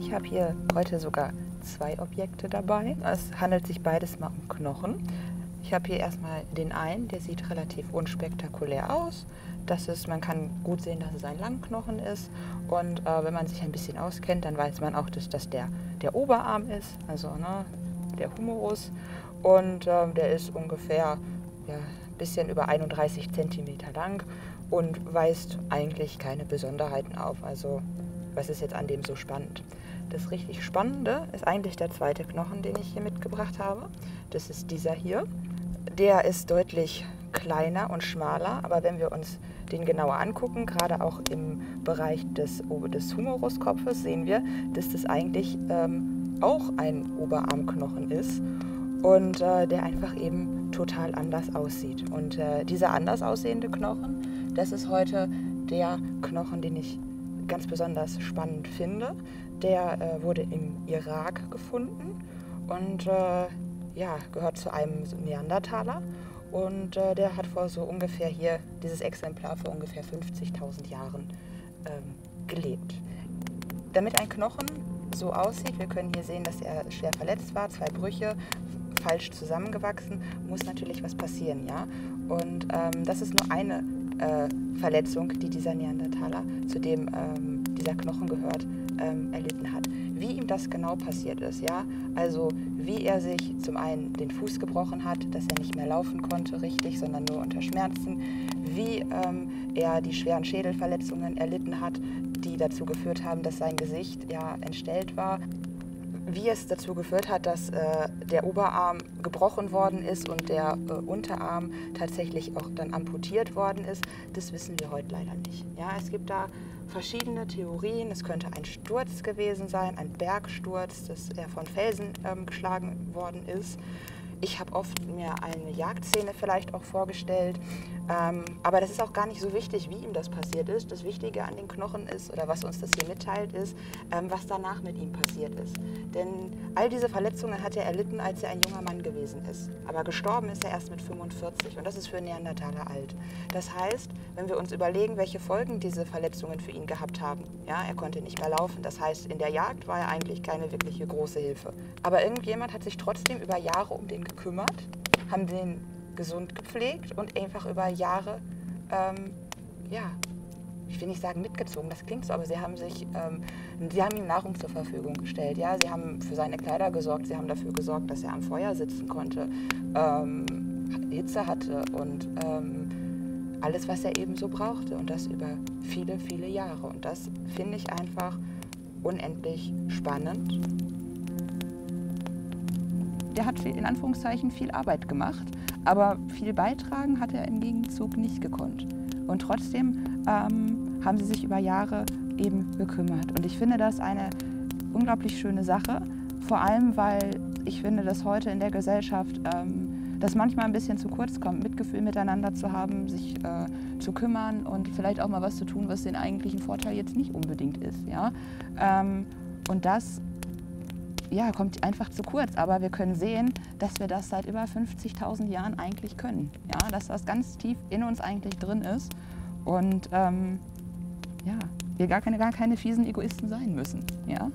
Ich habe hier heute sogar zwei Objekte dabei. Es handelt sich beides mal um Knochen. Ich habe hier erstmal den einen, der sieht relativ unspektakulär aus. Man kann gut sehen, dass es ein Langknochen ist. Und wenn man sich ein bisschen auskennt, dann weiß man auch, dass das der Oberarm ist, also der Humerus. Und der ist ungefähr ein bisschen über 31 cm lang und weist eigentlich keine Besonderheiten auf. Also was ist jetzt an dem so spannend? Das richtig Spannende ist eigentlich der zweite Knochen, den ich hier mitgebracht habe. Das ist dieser hier. Der ist deutlich kleiner und schmaler, aber wenn wir uns den genauer angucken, gerade auch im Bereich des Humeruskopfes, sehen wir, dass das eigentlich auch ein Oberarmknochen ist und der einfach eben total anders aussieht. Und dieser anders aussehende Knochen, das ist heute der Knochen, den ich ganz besonders spannend finde. Der wurde im Irak gefunden und gehört zu einem Neandertaler. Und der hat dieses Exemplar vor ungefähr 50.000 Jahren gelebt. Damit ein Knochen so aussieht, wir können hier sehen, dass er schwer verletzt war, 2 Brüche, falsch zusammengewachsen, muss natürlich was passieren, ja. Und das ist nur eine Verletzung, die dieser Neandertaler, zu dem dieser Knochen gehört, erlitten hat. Wie ihm das genau passiert ist, ja, also wie er sich zum einen den Fuß gebrochen hat, dass er nicht mehr laufen konnte richtig, sondern nur unter Schmerzen, wie er die schweren Schädelverletzungen erlitten hat, die dazu geführt haben, dass sein Gesicht entstellt war, wie es dazu geführt hat, dass der Oberarm gebrochen worden ist und der Unterarm tatsächlich auch dann amputiert worden ist, das wissen wir heute leider nicht. Ja, es gibt da verschiedene Theorien. Es könnte ein Sturz gewesen sein, ein Bergsturz, dass er von Felsen geschlagen worden ist. Ich habe oft mir eine Jagdszene vielleicht auch vorgestellt, aber das ist auch gar nicht so wichtig, wie ihm das passiert ist. Das Wichtige an den Knochen ist, oder was uns das hier mitteilt, ist, was danach mit ihm passiert ist. Denn all diese Verletzungen hat er erlitten, als er ein junger Mann gewesen ist. Aber gestorben ist er erst mit 45 und das ist für Neandertaler alt. Das heißt, wenn wir uns überlegen, welche Folgen diese Verletzungen für ihn gehabt haben, ja, er konnte nicht mehr laufen, das heißt, in der Jagd war er eigentlich keine wirkliche große Hilfe. Aber irgendjemand hat sich trotzdem über Jahre um den gekümmert, haben den gesund gepflegt und einfach über Jahre, ich will nicht sagen mitgezogen, das klingt so, aber sie haben ihm Nahrung zur Verfügung gestellt, ja, sie haben für seine Kleider gesorgt, sie haben dafür gesorgt, dass er am Feuer sitzen konnte, Hitze hatte und alles, was er eben so brauchte und das über viele, viele Jahre. Und das finde ich einfach unendlich spannend. Der hat in Anführungszeichen viel Arbeit gemacht, aber viel beitragen hat er im Gegenzug nicht gekonnt. Und trotzdem haben sie sich über Jahre eben gekümmert. Und ich finde das eine unglaublich schöne Sache, vor allem weil ich finde, dass heute in der Gesellschaft das manchmal ein bisschen zu kurz kommt, Mitgefühl miteinander zu haben, sich zu kümmern und vielleicht auch mal was zu tun, was den eigentlichen Vorteil jetzt nicht unbedingt ist. Ja? Und das kommt einfach zu kurz, aber wir können sehen, dass wir das seit über 50.000 Jahren eigentlich können. Ja? Dass das ganz tief in uns eigentlich drin ist und wir gar keine fiesen Egoisten sein müssen. Ja?